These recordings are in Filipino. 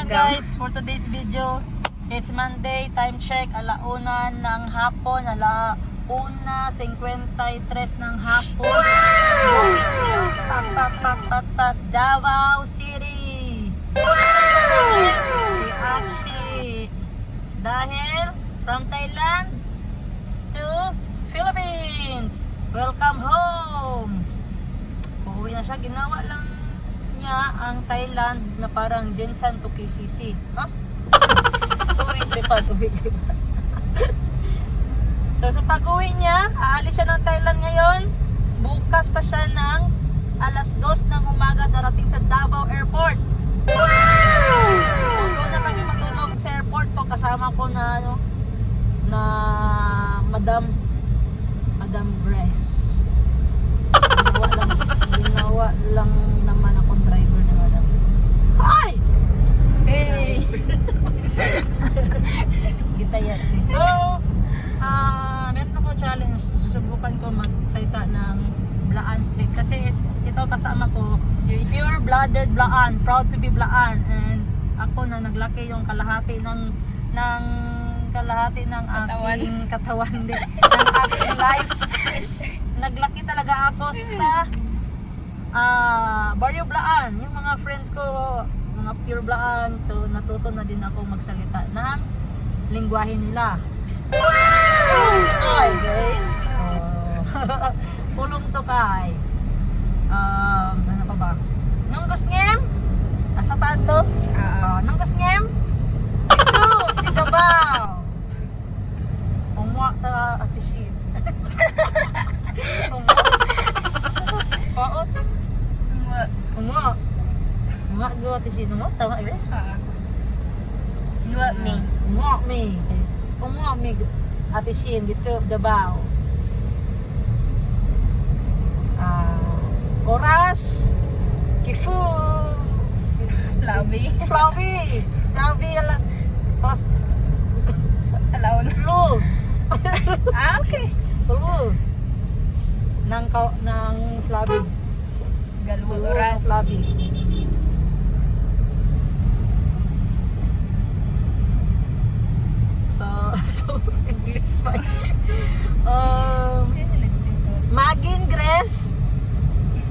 guys, for today's video, it's Monday, time check, 1:00 ng hapon, 1:53 ng hapon. Going to Davao City. Si Ashi. Dahil from Thailand to Philippines. Welcome home. Uuwi na siya, ginawa lang niya ang Thailand na parang Jensan to KCC. Huh? Tuwing lipat. So sa pag-uwi niya, aalis siya ng Thailand ngayon. Bukas pa siya ng 2:00 ng umaga darating sa Davao Airport. Wow! So doon na kami matulog sa airport to. Kasama ko na na Madam Grace. Ginawa lang naman akong driver na Madam Grace. Hi! Hey! Kita yan. So, meron ako challenge. Susubukan ko magsalita ng Blaan Street. Kasi ito kasama ko, pure-blooded Blaan. Proud to be Blaan. And ako na naglaki yung kalahati ng aking katawan din. Ng aking life is naglaki talaga ako sa Barrio Blaan. Yung mga friends ko, mga pure Blaan. So natuto na din ako magsalita ng lingwahe nila. Hi guys. Pulong to kay. Ano pa ba? Nunggus ngem? Asa tato? Nunggus ngem? Ito, Davao. Umwa ta atisin. Paot. Umwa go atisin mo? Tama guys? Umwa me atisin dito Davao. Oras Kifu Flavi alas alaon lu. Okay. Lu nang Flavi Galwa oras. Flavi. So English pa. Magin Grace.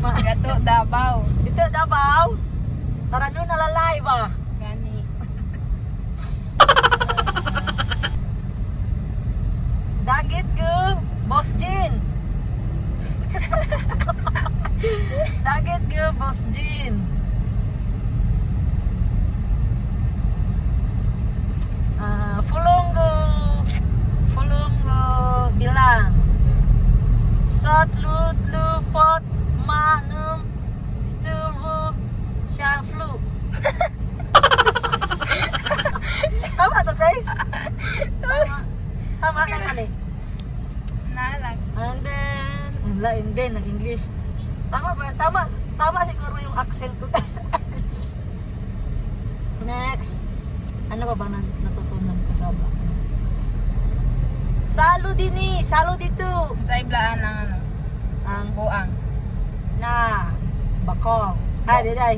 Gato Davao. Dito Davao. Para nun nalalay ba? Gani. Dagit ko, Boss Jean. Dagit ko, Boss Jean. Fulonggo bilang. Sat lut lu fot manum ftulbu syaflu. Tama to guys? Tama kay mali. Nalang. And then, lain din ng English. Tama ba? Tama siguro yung accent ko. Next. Ano pa ba natutunan ko sa vlog? Salo dini, salo dito. Sa iblaan ng Ang buang. na bakong. Ay, diday.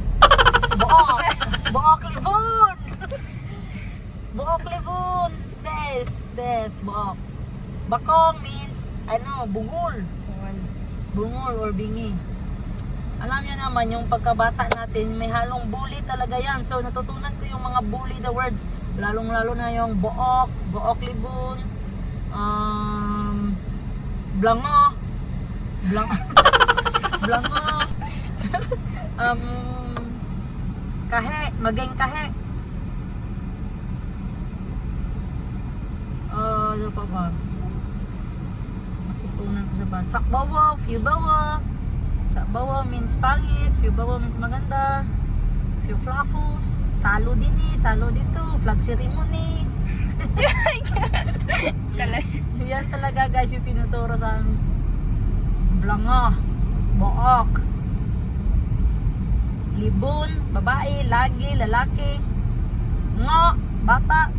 Buok. Buok libon. Buok libon. Des, buok. Bakong means bungol. Bungol or bingi. Alam niyo naman yung pagkabata natin, may halong bully talaga yan. So natutunan ko yung mga bully the words. Lalong-lalo na yung buok libon, blango, kahe, maging kahe. Ano pa ba? Matutunan ko sa ba? Sakbawa, fiubawa. Sakbawa means pangit, fiubawa means maganda. Fiuflafus, salo dini, salo dito, flag ceremony. Yan talaga guys yung tinuturo sa amin. Blango, book, libon, babae, lagi, lalaki, ngo, bata,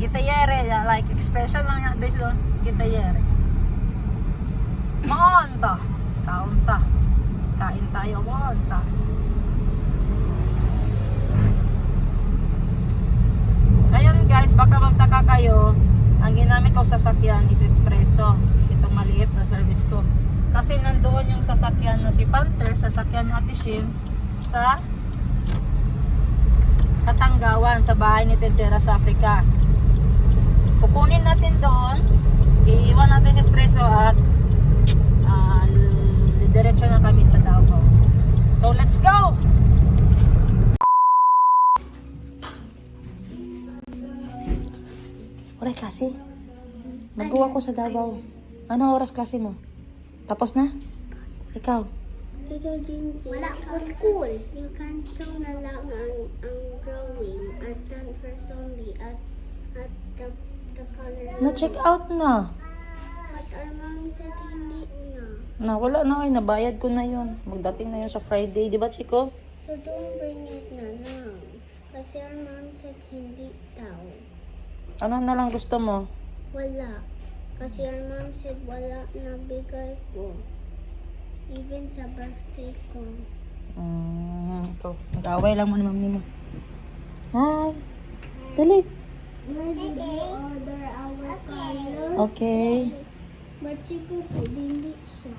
gitayere, like expression lang yan guys doon, gitayere. Maonta, kaunta, kain tayo, maonta. guys, baka magtaka kayo, ang ginamit kong sasakyan is espresso. Itong maliit na service ko. Kasi nandoon yung sasakyan na si Panther, sasakyan ni Ate Shin, sa Katanggawan, sa bahay ni Tentera sa Africa. Kukunin natin doon, iiwan natin sa espresso at diretso na kami sa Davao. So let's go! Wala klase. Nagawa ko sa Davao. Ano oras klase mo? Tapos na? Ikaw? Ito din wala ko school. Yung kanto na lang ang drawing at then for zombie at the color. Na-check out na. But our mom said hindi na. Na, wala na kayo. Nabayad ko na yun. Magdating na yun sa Friday. Di ba, Chico? So don't bring it na lang. Kasi our mom said hindi daw. Ano na lang gusto mo? Wala. Kasi our mom said wala na bigay ko. Even sa birthday ko. Ito. Nag-away lang mo ni mami mo. Hi. Dali. Maybe we order our color. Okay. But Chico po, hindi siya.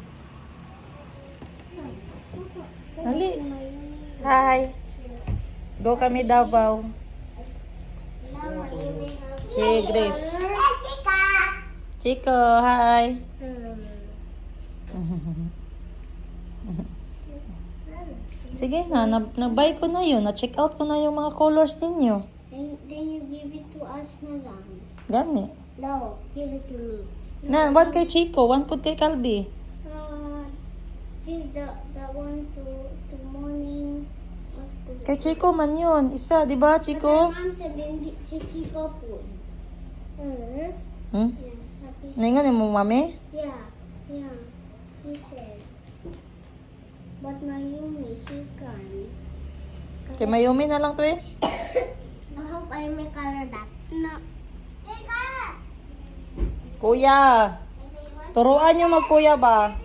Dali. Hi. Go kami Davao. Si Grace. Chico, hi. Sige na, na-buy ko na yun. Na-check out ko na yung mga colors ninyo. Then you give it to us na lang. Gani. No, give it to me. Na, one kay Chico, one po kay Calby. Give the one to morning. Kay Chico man yun. Isa, di ba Chico? Mom said hindi si Chico po. Hmm? Yes, happy. Naingan mo mami? Yeah. He said. But Mayumi, she can. Kay Mayumi na lang to eh. I hope I make color that. No. Kuya, turuan nyo magkuya ba?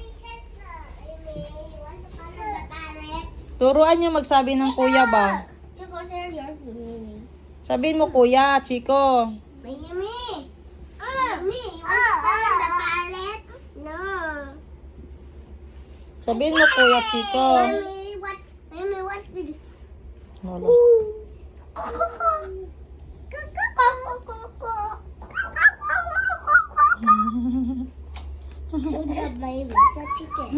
Turuan nyo magsabi ng kuya ba? Chico, share yours with me. Sabihin mo kuya, Chico. Mayumi! Me, you want to color the palette? No. Sabihin mo kuya, Chico. Mami, what's this? Wala. Good job, baby. What chicken?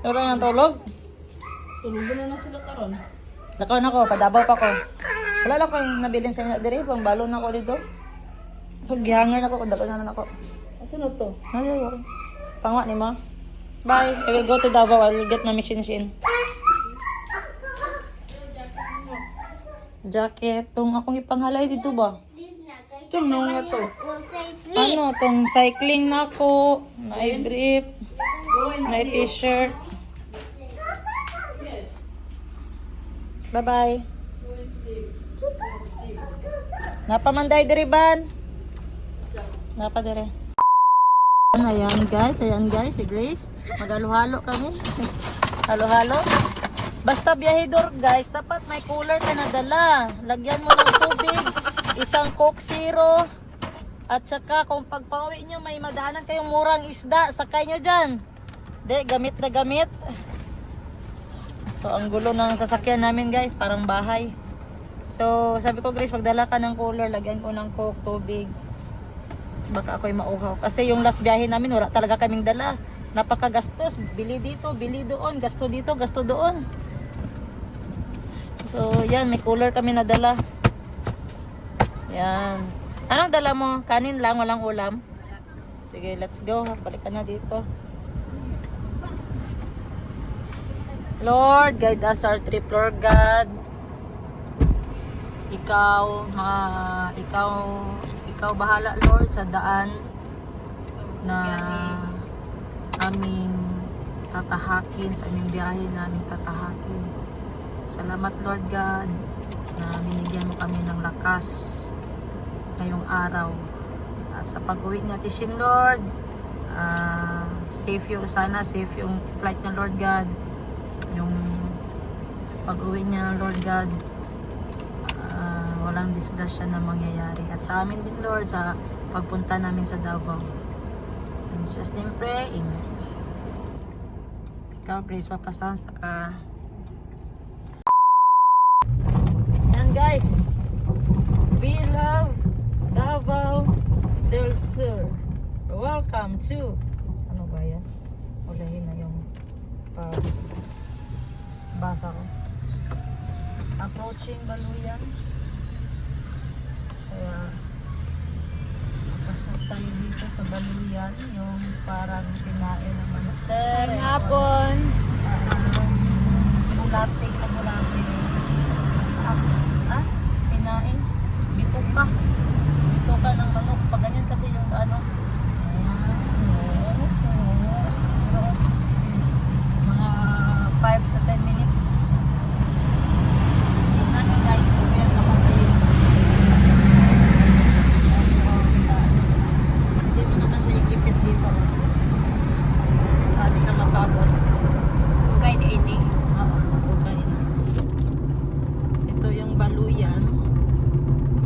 Pero yung tulog? Tulog na na sila karon. Nakaw na ko, padabaw pa ko. Wala lang ko yung nabilin sa inyo diri, pang balo na ko dito. So, gihanger na ko, dapat na ako. Asa na to? Ay, pangwa ni mo. Bye. I will go to Davao. I will get my machines in. Jacket. Itong akong ipanghalay dito ba? Tung nung nga to. We'll say sleep. Ano, itong cycling na ako. Na brief. Na t-shirt. Bye-bye. Napamanday diri ban. Napa dire. Ayan guys, si Grace. Maghalo-halo kami. Halo-halo. Basta biyahidor guys, dapat may cooler ka na dala. Lagyan mo ng tubig, isang Coke Zero, at saka kung pagpauwi nyo may madaanan kayong murang isda, sakay nyo dyan. De, gamit na gamit. So, ang gulo ng sasakyan namin guys, parang bahay. So, sabi ko Grace, magdala ka ng cooler, lagyan ko ng Coke, tubig. Baka ako'y mauhaw. Kasi yung last biyahe namin, wala talaga kaming dala. Napakagastos. Bili dito, bili doon. Gasto dito, gasto doon. So, yan. May cooler kami nadala. Yan. Anong dala mo? Kanin lang, walang ulam? Sige, let's go. Balikan na dito. Lord, guide us our trip, Lord God. Ikaw bahala Lord sa daan na aming tatahakin, sa aming biyahe na aming tatahakin. Salamat Lord God na binigyan mo kami ng lakas ngayong araw. At sa pag-uwi natin Shin Lord, safe yung flight niya Lord God. Yung pag-uwi niya Lord God, walang disgrasya na mangyayari. At sa amin din, Lord, sa pagpunta namin sa Davao. In Jesus' name pray, Amen. Ikaw, Grace, papasahan sa ka. Yan guys, we love Davao del Sur. Welcome to, ano ba yan? Ulahin na yung basa ko. Approaching Baluyan. Kaya pasok tayo dito sa Baluyan, yung parang kinain ng manok. Sir, Hapon. Bulate ka, bulate. Kinain? Bituka. Bituka ng manok. Pag ganyan kasi yung ano. Mga 5 to 10 minutes. Tingnan nyo guys, tuwin naman kayo. Hindi mo naman siya ikipit dito. Hindi ka mapagod. Ugay di ini. Oo, okay. Ito yung Baluyan.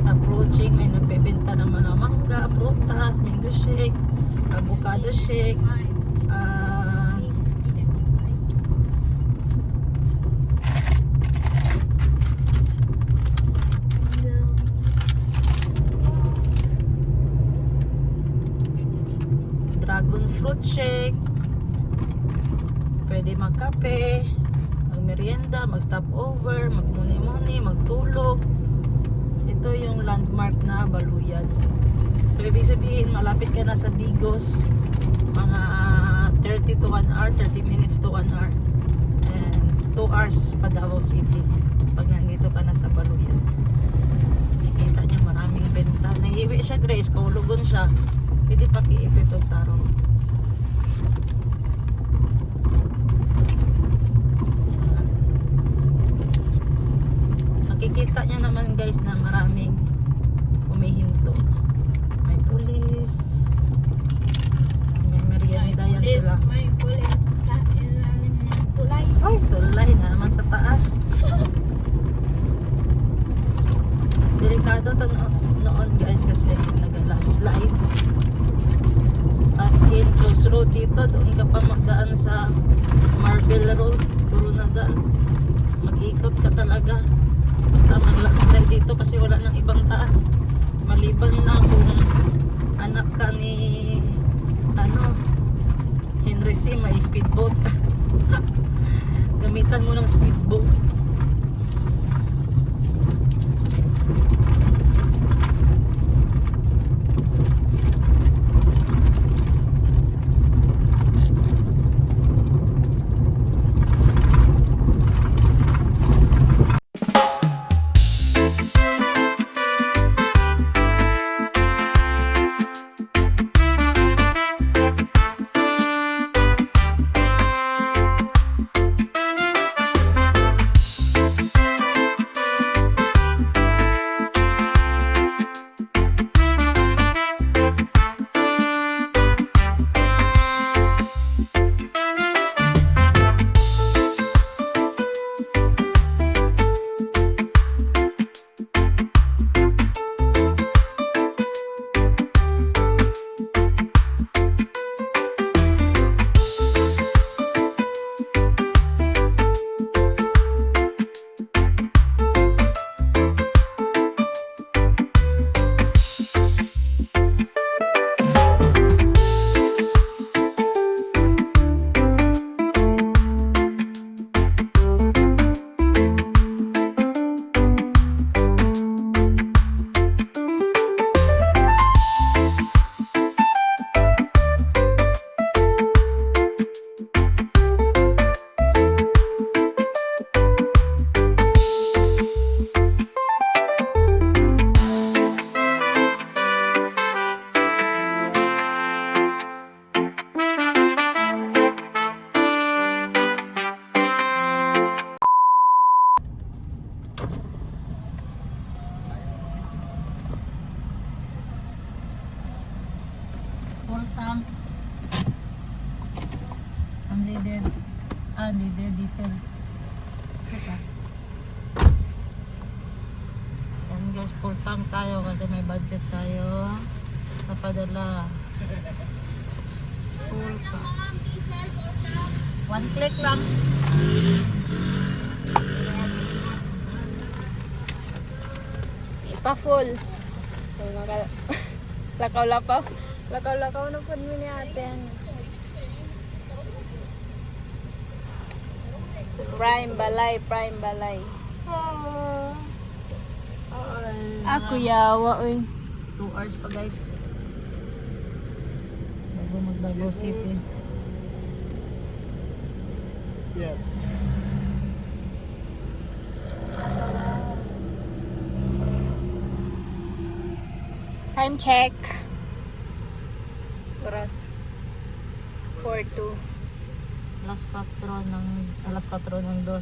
Approaching, may nagbebenta ng mga mangga, prutas, mango shake, avocado shake, dragon fruit shake. Pwede magkape, magmerienda, mag-stop over, magmuni-muni, magtulog. Ito yung landmark na Baluyan. So ibig sabihin malapit ka na sa Digos, mga 30 to 1 hour, 30 minutes to 1 hour, and 2 hours pa Davao City pag nandito ka na sa Baluyan. Nakikita niya maraming benta. Nahiwi siya, Grace, kaulugon siya. Pwede pakiipit o taro. Makikita nyo naman guys na maraming humihinto. May pulis, may merienda yan sila. May pulis sa ilalim ng tulay. Ay, tulay na naman sa taas. Delikado to noon guys kasi nag-landslide. As in, close road dito. Doon ka pa magdaan sa Marble Road. Puro na daan. Mag-ikot ka talaga. Basta mag-landslide dito kasi wala nang ibang daan. Maliban na kung anak ka ni Henry C. May speedboat ka. Gamitan mo ng speedboat. Full tank. Unleaded diesel. Saka. Yan guys, full tank tayo kasi may budget tayo. Napadala. Full tank. One click lang. Pa-full. So, lakaw-lakaw. Lakaw-lakaw na po ni ate. Prime balay, prime balay. Ako yawa, uy. 2 hours pa guys. Bago mag-Davao City. Yeah. Time check. Oras 4:02. Alas 4 ng 2.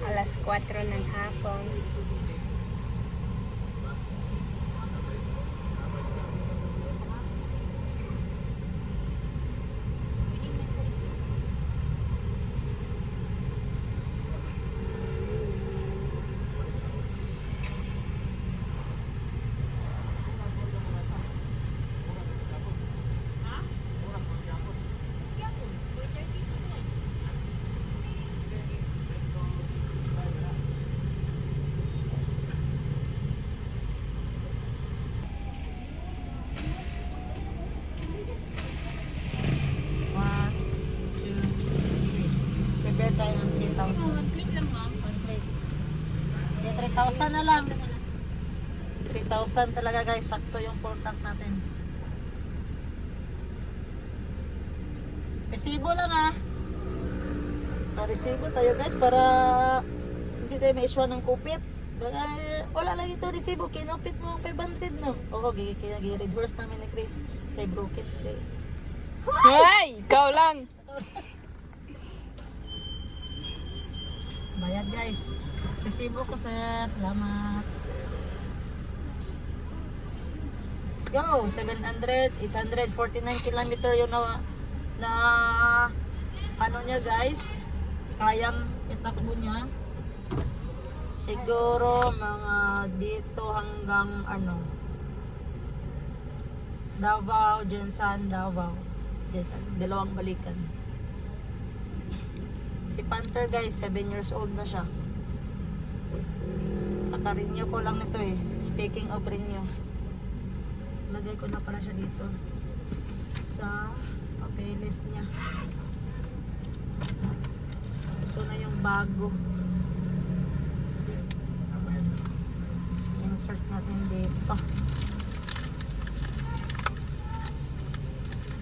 Alas 4 ng hapon. Prepare tayo ng 3,000. One click lang ma'am. One click. Okay, 3,000 na lang. 3,000 talaga guys. Sakto yung full tank natin. Resibo lang ah. Resibo tayo guys para hindi tayo ma-issue ng kupit. Baka, wala lang ito resibo. Kinupit mo 500 no. Oo, gigi-read horse namin ni Chris. Kay broken sila. Hey! Ikaw lang! Bayad guys. Resibo ko sir. Salamat. Let's go. 700, 849 kilometer yun na ano niya guys. Kayang itakbo niya. Siguro mga dito hanggang ano. Davao, Jensan, Davao. Jensan. Dalawang balikan. Si Panther guys, 7 years old na siya. Saka renew ko lang ito eh. Speaking of renew. Lagay ko na pala siya dito. Sa papeles niya. Ito na yung bago. Insert natin dito.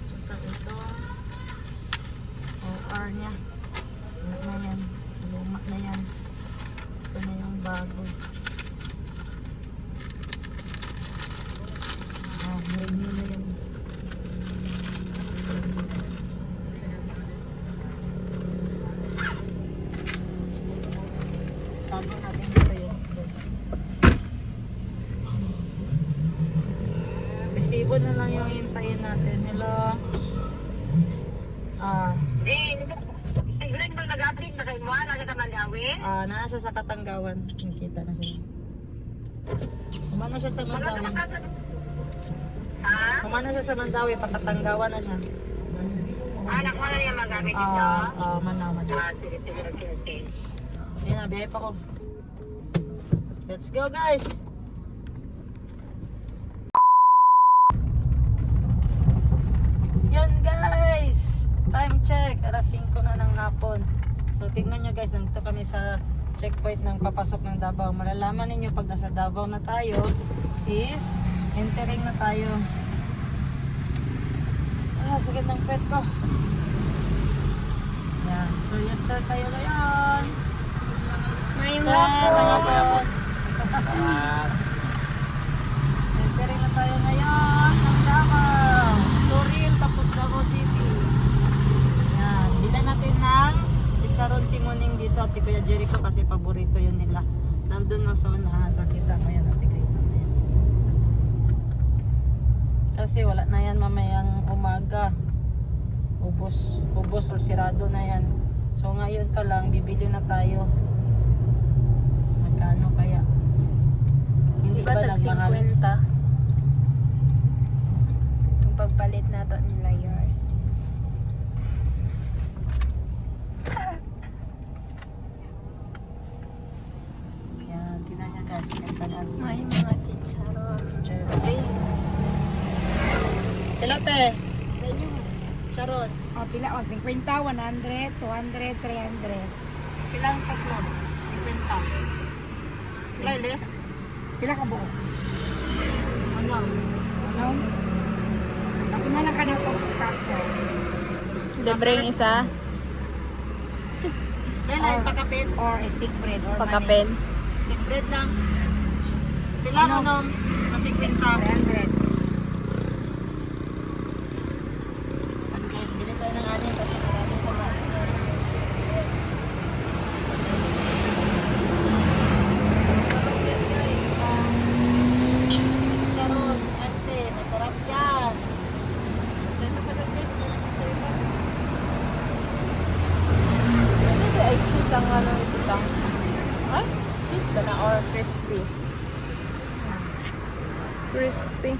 Saka ito. OR niya. Na yan. Luma na yan. Ito na yung bago. Renew na yan. Tago natin dito yun. Resibo na lang yung hintayin natin. Hello. Nasa sa Katanggawan. Nakita na siya. Kumana siya sa Mandawi. Kumana siya sa Mandawi. Pakatanggawan na siya. Anak mo na niya magamit ito? Manaman. Sige. Yan na, bihay pa ko. Let's go guys! Yan guys! Time check. Alas 5 na ng hapon. So tignan nyo guys, nandito kami sa checkpoint ng papasok ng Davao. Malalaman ninyo pag nasa Davao na tayo is entering na tayo. Sakit ng pet ko. Yan. So yes sir, tayo ngayon. Mayong Sir, hapon. Entering na tayo ngayon ng Davao. Toril tapos Davao City. Yan. Bilan natin ng Charon si Moning dito at si Kuya Jericho kasi paborito yun nila. Nandun na sa unahan. Pakita mo yan natin guys mamaya. Kasi wala na yan mamayang umaga. Ubos or sirado na yan. So ngayon pa lang bibili na tayo. Magkano kaya? Hindi Diba ba tag nagmahal? 50? Itong pagpalit nato nila yun. Yan, tingnan niya guys. Ganyan. May mga chicharots. Cherry. Pilote. Sa inyo mo. Charot. O, pila o, 50, 100, 200, 300. Pilang tatlo? 50. Playlist? Pila ka buo? Ano? Ano? Ako na lang ka ng top stock ko. Libre yung isa. Kailan pagkapit? Or stick bread or Pagkapen. Stick bread lang. Pilang ano? Sa 50. 300. Ano guys, bili tayo ng anin kasi maraming pagkain. Charot, ante, masarap yan. Sino ka na guys? Ito ay cheese ang ano ito lang. Ay? Cheese ba na or crispy? Crispy.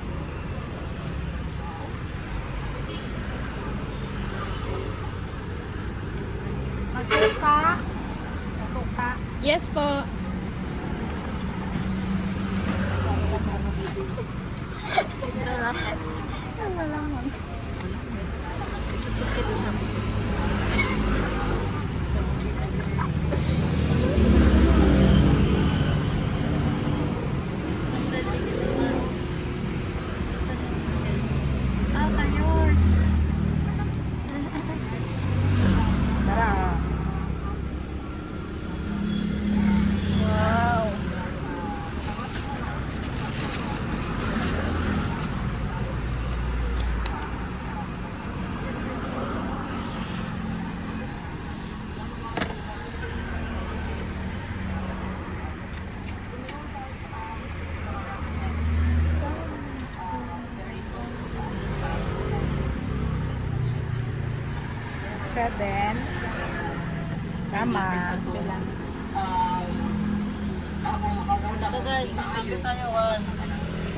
Masuka. Masuka. Yes po. Tara. Wow. Seven. Tama. So guys, mag-thank tayo. 1,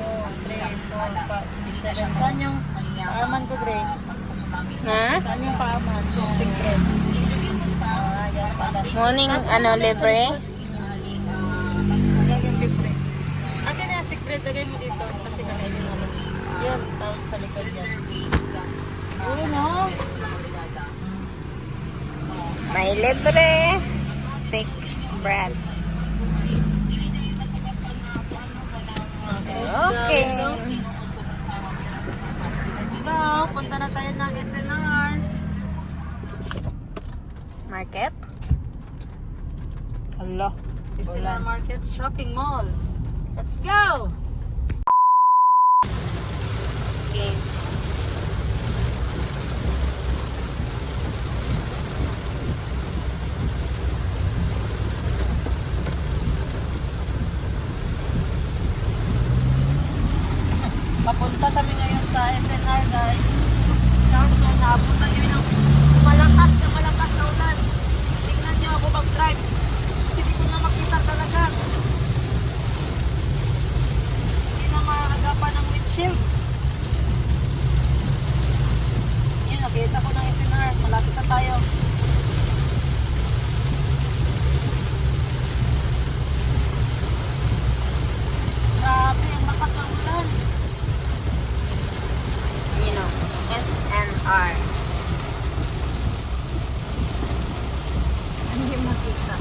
2, 3, 4, 5, 6, 7. Saan yung paaman ko, Grace? Ha? Saan yung paaman? Stick bread. Yan pala. Morning ano libre? Lagyan libre. Akin na yung stick bread, lagay mo dito. Kasi nakainin naman. Yan, tawag sa likod yan. Ulo no? May libre. Thick bread. Okay. Let's go. Punta na tayo ng SNR. Market? Hello. SNR Market Shopping Mall. Let's go! Okay. Papunta kami ngayon sa SNR guys. Kaso naabutan kami ng malakas na ulan. Tingnan niyo ako mag-drive. Kasi di ko na makita talaga. Hindi na maagapan ng windshield. Yun, nakita ko ng SNR. Malapit na tayo. Grabe, ang lakas ng ulan. You know, SNR. Hindi makita.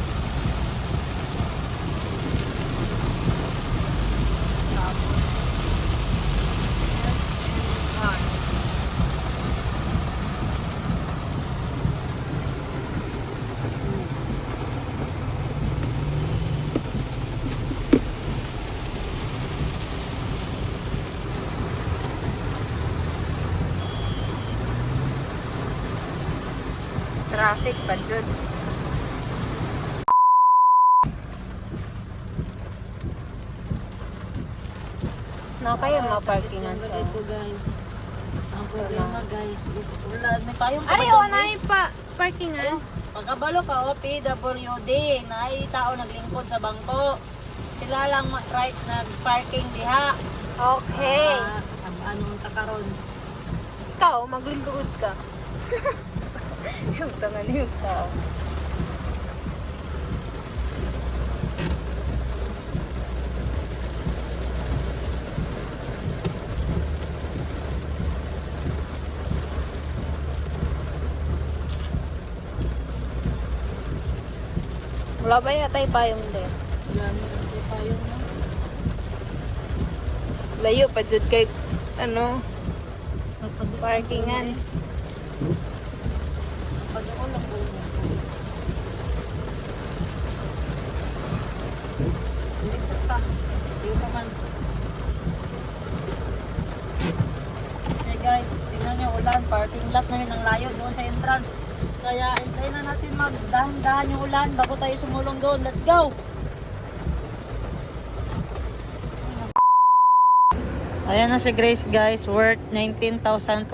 Traffic pa jud. Na kayo ma-parkingan sa. Dito guys. Ang problema guys is ulan. May payong Ari pa o ba na guys? pa parkingan. Pag abalo ka o PWD na ay tao naglingkod sa bangko. Sila lang right nag-parking diha. Okay. Anong takaron? Ikaw, maglingkod ka. Yung tangan yung tao. Wala ba yata yung payong din? Wala na kasi tayo na. Layo pa jud kay ano, parkingan. Pag-o lang po. Hindi sakta. Hindi pa man. Hey guys, tingnan nyo ulan. Parking lot namin ang layo doon sa entrance. Kaya hintayin na natin magdahan-dahan yung ulan bago tayo sumulong doon. Let's go! Ayan na si Grace guys, worth 19,290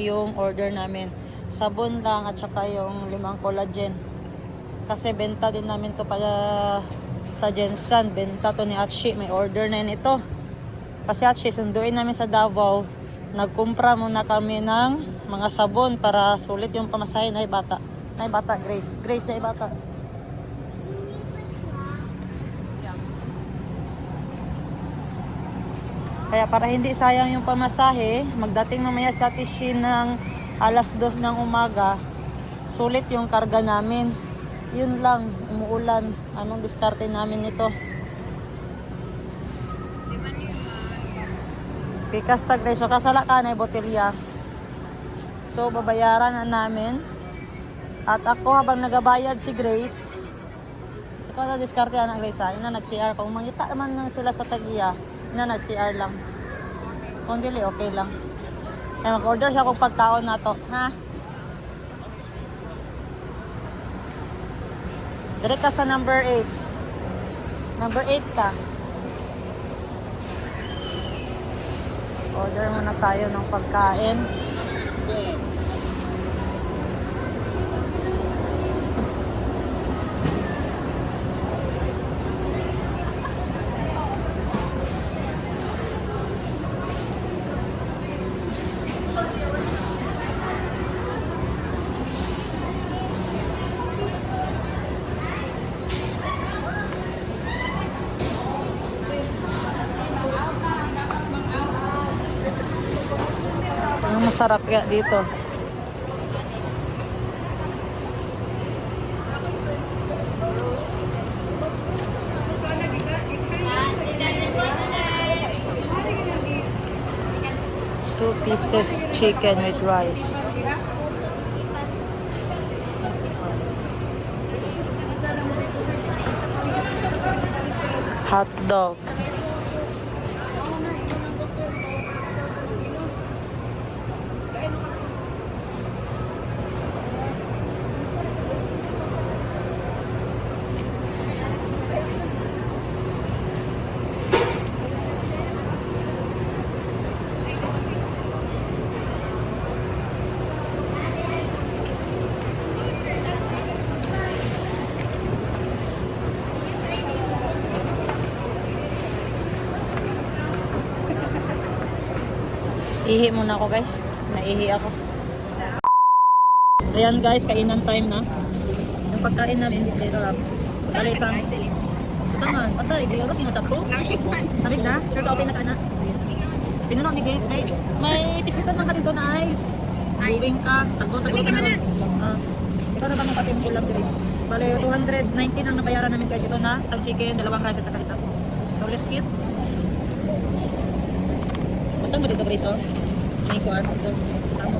yung order namin. Sabon lang at saka yung 5 collagen. Kasi benta din namin to para sa Jensen. Benta to ni Atshi. May order na yun ito. Kasi Atshi, sunduin namin sa Davao. Nagkumpra muna kami ng mga sabon para sulit yung pamasahe. Nay bata. Nay bata, Grace. Grace, nay bata. Kaya para hindi sayang yung pamasahe, magdating mamaya sa Tishin ng alas 2 ng umaga, sulit yung karga namin. Yun lang, umuulan. Anong diskarte namin nito? Pikas tag Grace, so kasala ka na botelya. So babayaran na namin. At ako habang nagabayad si Grace, ikaw na diskarte na Grace ha, ina nag-CR. Kung mangita naman lang sila sa tagiya, ina nag-CR lang. Kung dili, okay lang. Kaya mag-order siya kung pagkaon na to. Ha? Direct ka sa number 8. Number 8 ka. Order muna tayo ng pagkain. Ang masarap kaya dito. Two pieces chicken with rice. Hot dog. Ihi muna ako guys. Naihi ako. Ayan guys, kainan time na. Yung pagkain namin, hindi sila rap. Dali isang. Tangan, patay. Di oras yung masapro. Tarik na? Sure ka okay na ka na? Pinuno ni guys, may piskitan lang ka dito na ice. Moving ka. Tago-tago ka na. Ito na ba ng pasimple lang dito. Bale, 219 ang nabayaran namin guys. Ito na, isang chicken, 2 rice at saka isa. So let's eat. Basta mo dito, Grace, oh. May kuwan. Ito. Tama.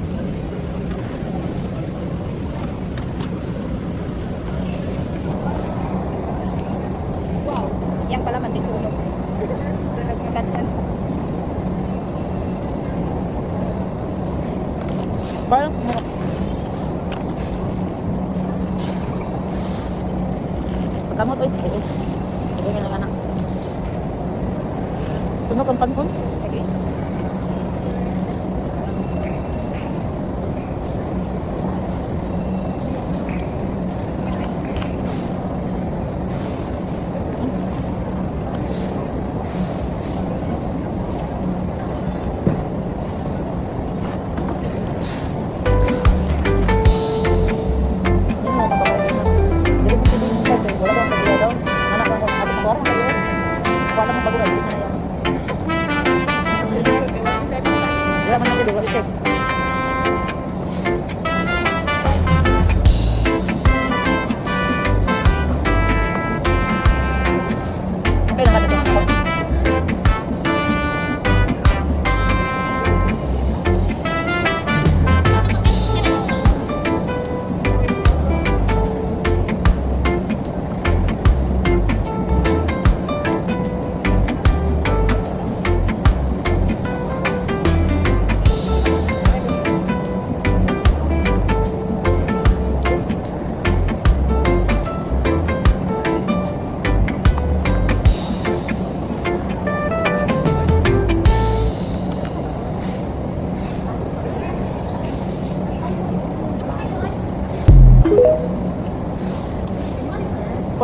Wow. Yang pala man din sunog. Sunog na katan. Parang pagkamot, oy. Ito nga lang anak. Tunog ang pankon. Okay. check. Okay naman ito.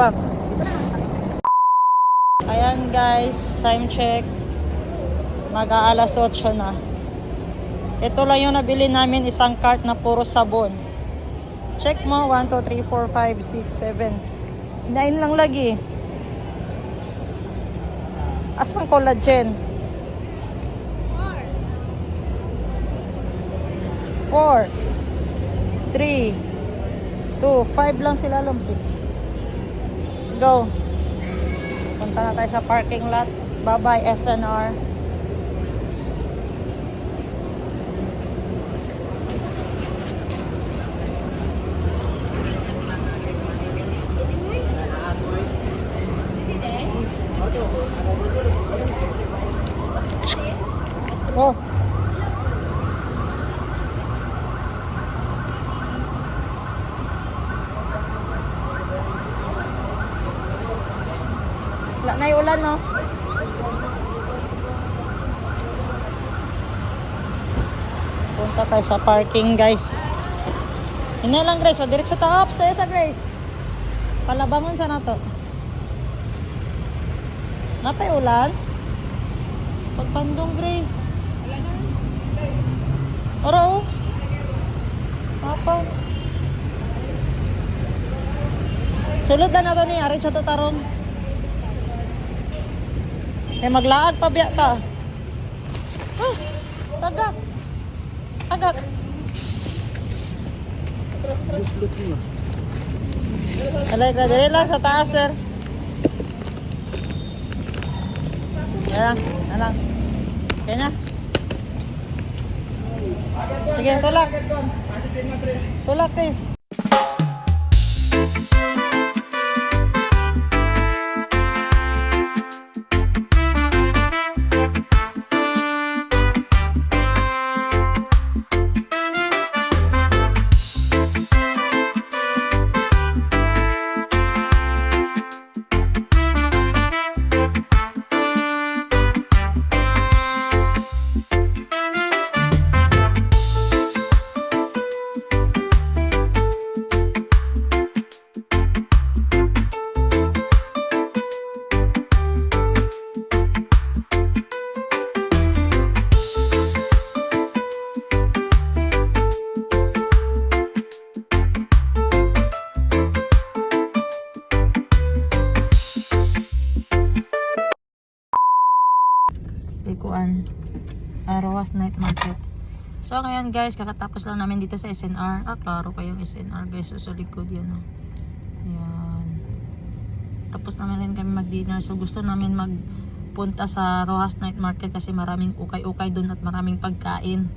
Wow. Ayan guys, time check. Mag-aalas 8 na. Ito lang yung nabili namin, isang cart na puro sabon. Check mo, 1, 2, 3, 4, 5, 6, 7. 9 lang lagi. Asang collagen? 4, 3, 2, 5 lang sila lang, 6. Let's go. Punta na tayo sa parking lot. Bye-bye, SNR. Oh. Wala na yung ulan, no? Punta tayo sa parking, guys. Hindi lang, Grace. Madirit sa top. Sa'yo sa Grace. Palabangon sa nato. Napay ulan? Pagpandong, Grace. Oro. Apa? Sulod na nato ni Arit sa tatarong. Maglaag pa biya ta. Ah, tagak. Tagak. Alay ka, dali lang sa taas, sir. Yan lang. Okay na. Sige, tulak. Tulak, guys. Rojas Night Market. So ngayon guys, kakatapos lang namin dito sa SNR. Klaro kayong SNR guys. So sa likod yan. Ayan. Tapos naman rin kami mag-dinner. So gusto namin magpunta sa Rojas Night Market kasi maraming ukay-ukay doon at maraming pagkain.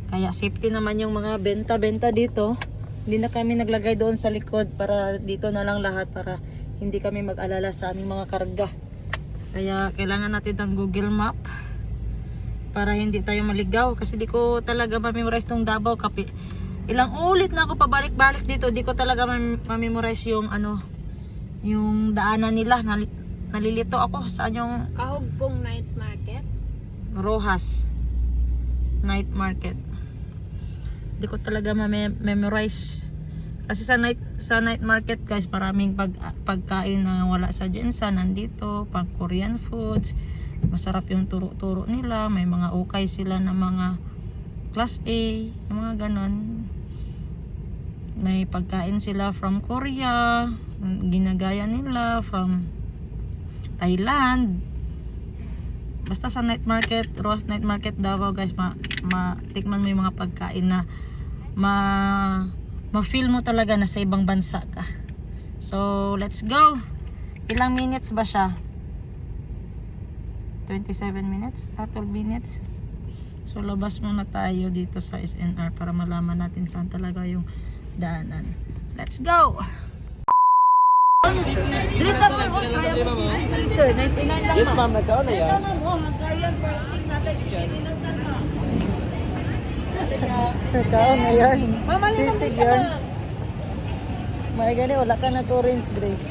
Kaya safety naman yung mga benta-benta dito. Hindi na kami naglagay doon sa likod para dito na lang lahat para hindi kami mag-alala sa aming mga karga. Kaya kailangan natin ng Google Map para hindi tayo maligaw kasi di ko talaga ma-memorize tong Davao Kapi. Ilang ulit na ako pabalik-balik dito, di ko talaga ma-memorize yung yung daanan nila. Nalilito ako saan yung Kahugpong Night Market. Rojas Night Market. Di ko talaga ma-memorize kasi sa night market guys, maraming pagkain na wala sa Jensa nandito, pang Korean foods. Masarap yung turo-turo nila. May mga ukay sila na mga class A, yung mga ganon. May pagkain sila from Korea, ginagaya nila from Thailand. basta sa night market, Ross Night Market Davao guys, tikman mo yung mga pagkain na ma-feel mo talaga na sa ibang bansa ka. So, let's go. Ilang minutes ba siya? 27 minutes? 12 minutes? So, labas muna tayo dito sa SNR para malaman natin saan talaga yung daanan. Let's go! Sir, 99 lang Yes, ma'am. Nagkaon na yan. Nagkaon na yan. Sisig yan. May gani, wala ka nag-orange, Grace.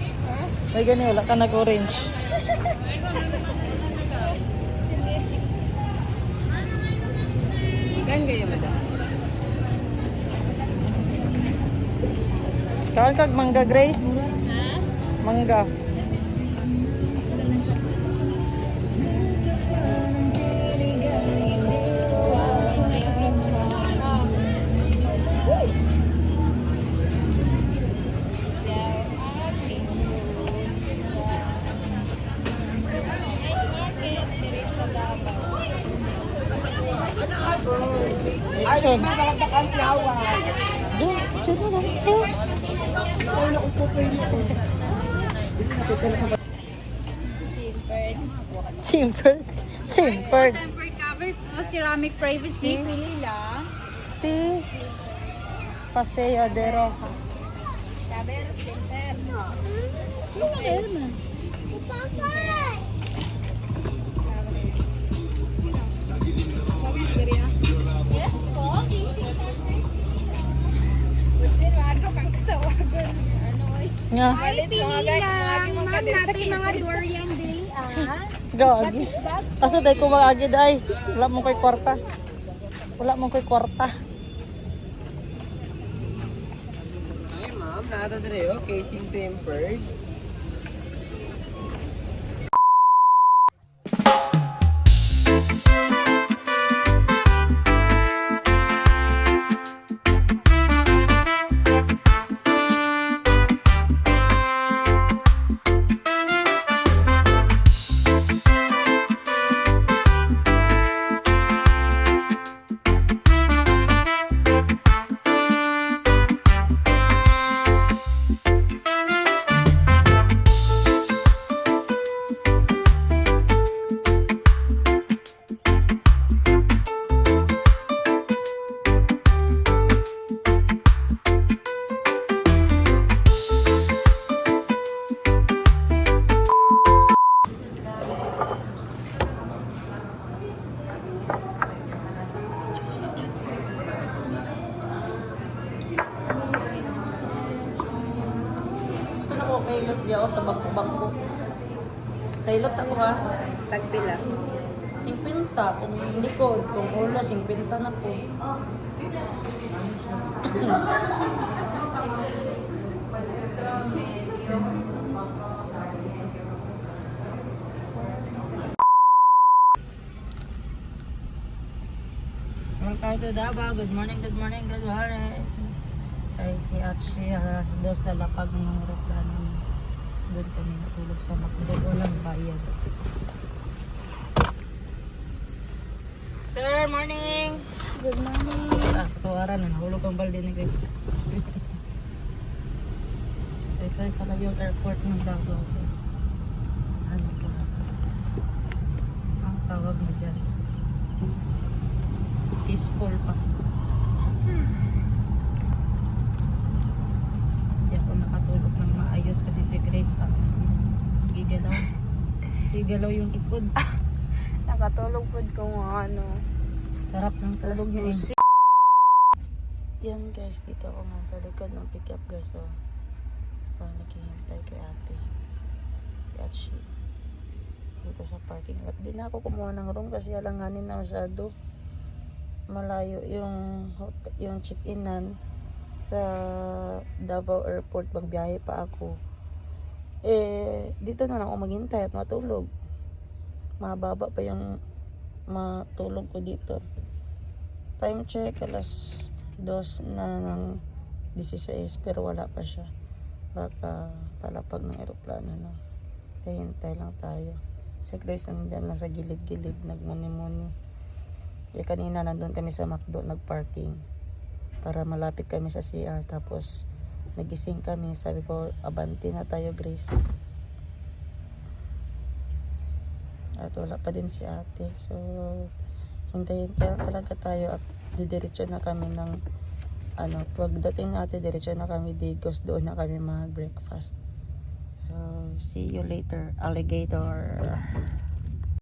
May gani, wala ka nag-orange. Gan kayo, madam. Kaon kag mangga, Grace? Mangga. Action. Action mo lang. Chimpered. Chimpered. Tempered cover po, ceramic privacy, pili lang. Si Paseo de Rojas. Saber, center. Yes po, Budin, wado kang katawagan. Ano ay? Nga. Natin mga durian day, Gagi. Asa day ko maagi day. Wala mo ko'y kwarta. Wala mo ko'y kwarta. Ay, ma'am. Nada dire, okay. Casing tempered. Gusto na ko kailot di ako sa bako-bako. Kailot sa ko ha? Tagpila. 50. Kung likod, kung ulo, 50 na po. Welcome to Davao. Good morning, good morning, good morning. Ay, si Atsi, dos lalapag ng aeroplano. Doon kami natulog sa Macdo. Walang bayad. Sir, morning! Good morning. Patawaran na. Nahulog ang balde ni Greg. Ito ay pala yung airport ng Davao. Ano ka? Ang tawag mo dyan. Peaceful pa. Hindi ako nakatulog ng maayos kasi si Grace sige galaw. Sige galaw yung ikod. Nakatulog po kung ano. Sarap ng tulog niya eh. Music. Yan guys, dito ako nga sa likod ng pick-up guys. So, parang naghihintay kay ate. At she. Dito sa parking lot. Di na ako kumuha ng room kasi alanganin na masyado. Malayo yung check-inan sa Davao Airport. Magbiyahe pa ako. Dito na lang ako maghintay at matulog. Mababa pa yung matulog ko dito. Time check, alas 2 na ng 16 pero wala pa siya. Baka palapag ng aeroplano na. Hintay lang tayo. Si Grace nandyan lang sa gilid-gilid, nagmuni-muni. Kaya kanina nandun kami sa McDo, nagparking. Para malapit kami sa CR. Tapos, nagising kami. Sabi ko, abante na tayo, Grace. At wala pa din si ate. So, hintayin talaga tayo at didiretso na kami ng pagdating natin, diretso na kami Digos, doon na kami mag-breakfast. So, see you later, alligator.